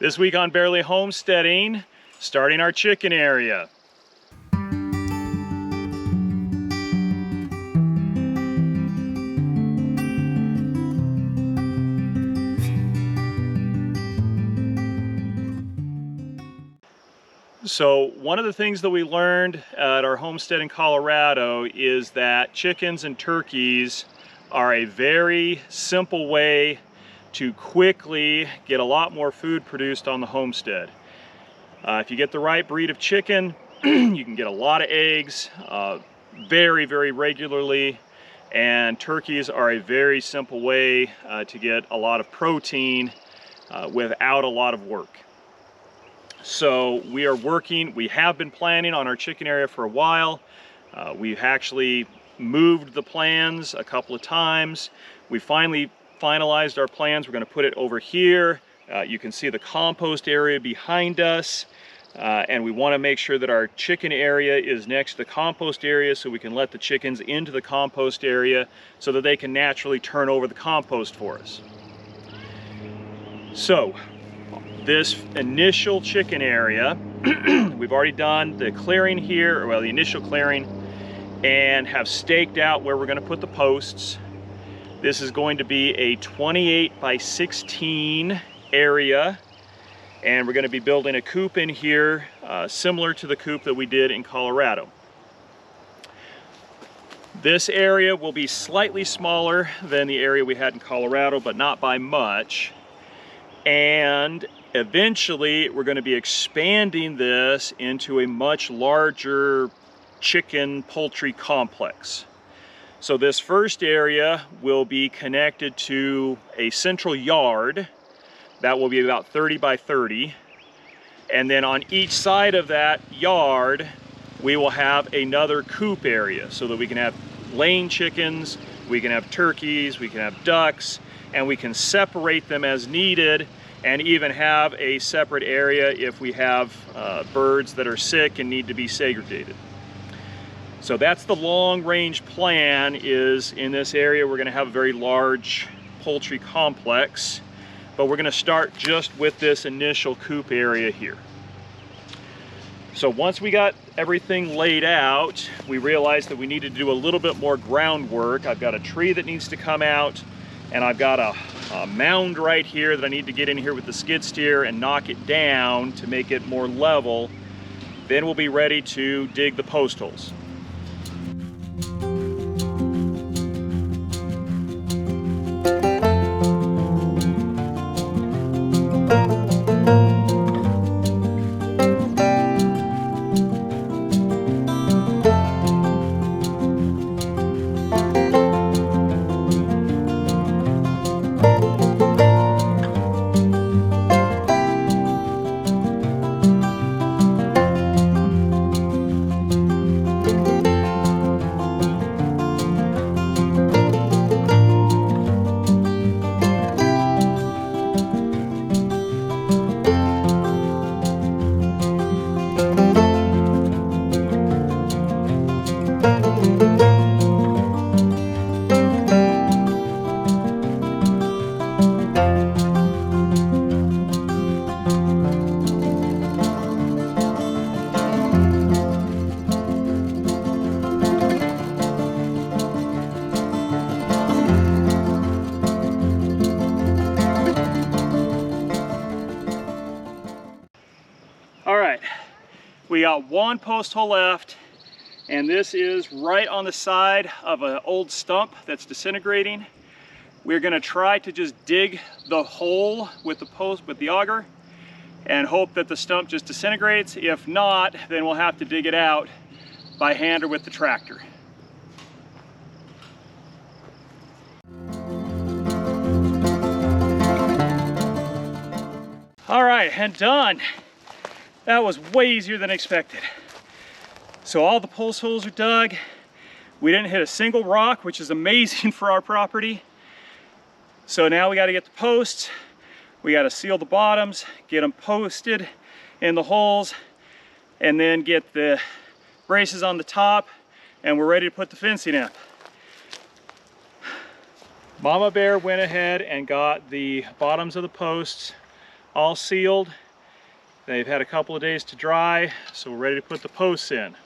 This week on Barely Homesteading, starting our chicken area. So one of the things that we learned at our homestead in Colorado is that chickens and turkeys are a very simple way to quickly get a lot more food produced on the homestead. If you get the right breed of chicken, you can get a lot of eggs very, very regularly, and turkeys are a very simple way to get a lot of protein without a lot of work. So we have been planning on our chicken area for a while. We've actually moved the plans a couple of times. We finally finalized our plans. We're going to put it over here. You can see the compost area behind us, and we want to make sure that our chicken area is next to the compost area so we can let the chickens into the compost area so that they can naturally turn over the compost for us. So this initial chicken area, we've already done the clearing here, well, the initial clearing, and have staked out where we're going to put the posts. This is going to be a 28 by 16 area, and we're going to be building a coop in here similar to the coop that we did in Colorado. This area will be slightly smaller than the area we had in Colorado, but not by much. And eventually we're going to be expanding this into a much larger chicken poultry complex. So this first area will be connected to a central yard that will be about 30 by 30. And then on each side of that yard, we will have another coop area so that we can have laying chickens, we can have turkeys, we can have ducks, and we can separate them as needed, and even have a separate area if we have birds that are sick and need to be segregated. So that's the long-range plan. Is in this area we're going to have a very large poultry complex, but we're going to start just with this initial coop area here. So once we got everything laid out, we realized that we needed to do a little bit more groundwork. I've got a tree that needs to come out, and I've got a mound right here that I need to get in here with the skid steer and knock it down to make it more level. Then we'll be ready to dig the post holes. We got one post hole left, and this is right on the side of an old stump that's disintegrating. We're going to try to just dig the hole with the auger and hope that the stump just disintegrates. If not, then we'll have to dig it out by hand or with the tractor. All right, and done. That was way easier than expected. So all the post holes are dug. We didn't hit a single rock, which is amazing for our property. So now we got to get the posts. We got to seal the bottoms, get them posted in the holes, and then get the braces on the top, and we're ready to put the fencing up. Mama Bear went ahead and got the bottoms of the posts all sealed. They've had a couple of days to dry, so we're ready to put the posts in.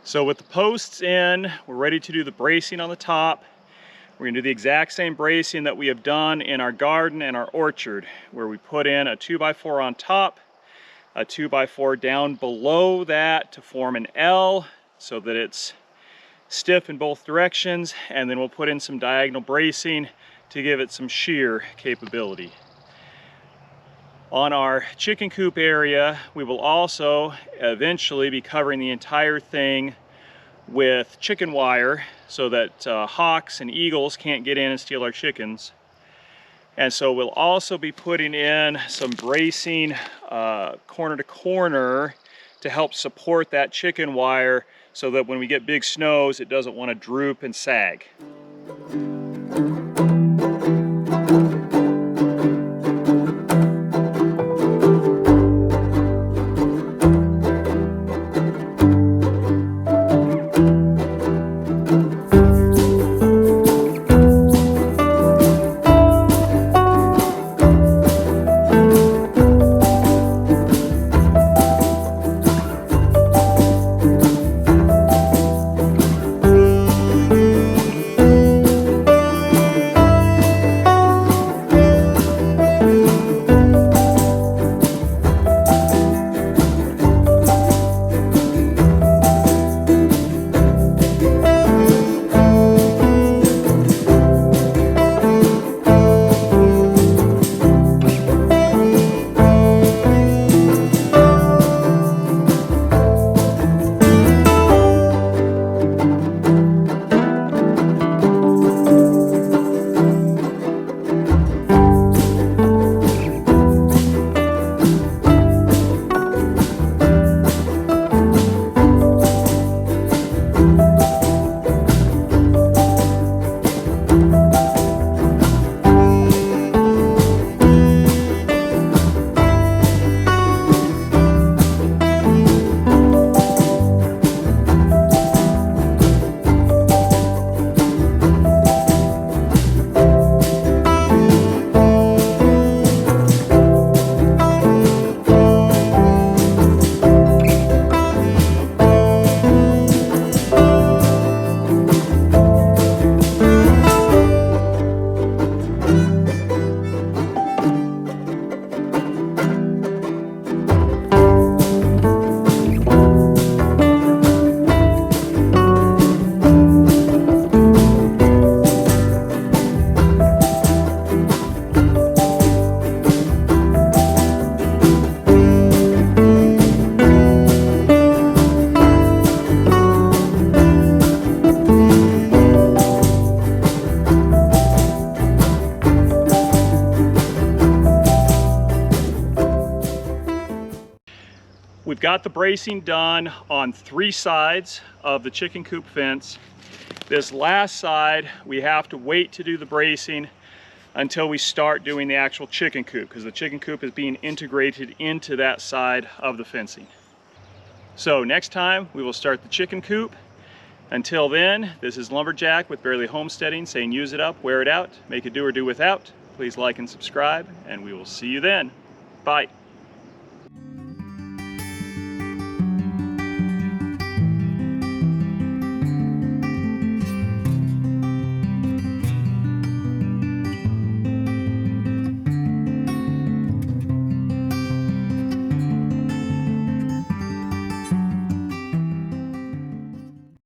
So with the posts in, we're ready to do the bracing on the top. We're gonna do the exact same bracing that we have done in our garden and our orchard, where we put in a 2x4 on top, a 2x4 down below that to form an L so that it's stiff in both directions, and then we'll put in some diagonal bracing to give it some shear capability. On our chicken coop area, we will also eventually be covering the entire thing with chicken wire so that hawks and eagles can't get in and steal our chickens. And so we'll also be putting in some bracing corner to corner to help support that chicken wire so that when we get big snows, it doesn't want to droop and sag. We've got the bracing done on 3 sides of the chicken coop fence. This last side, we have to wait to do the bracing until we start doing the actual chicken coop, because the chicken coop is being integrated into that side of the fencing. So next time we will start the chicken coop. Until then, this is Lumberjack with Barely Homesteading saying use it up, wear it out, make it do or do without. Please like and subscribe, and we will see you then. Bye.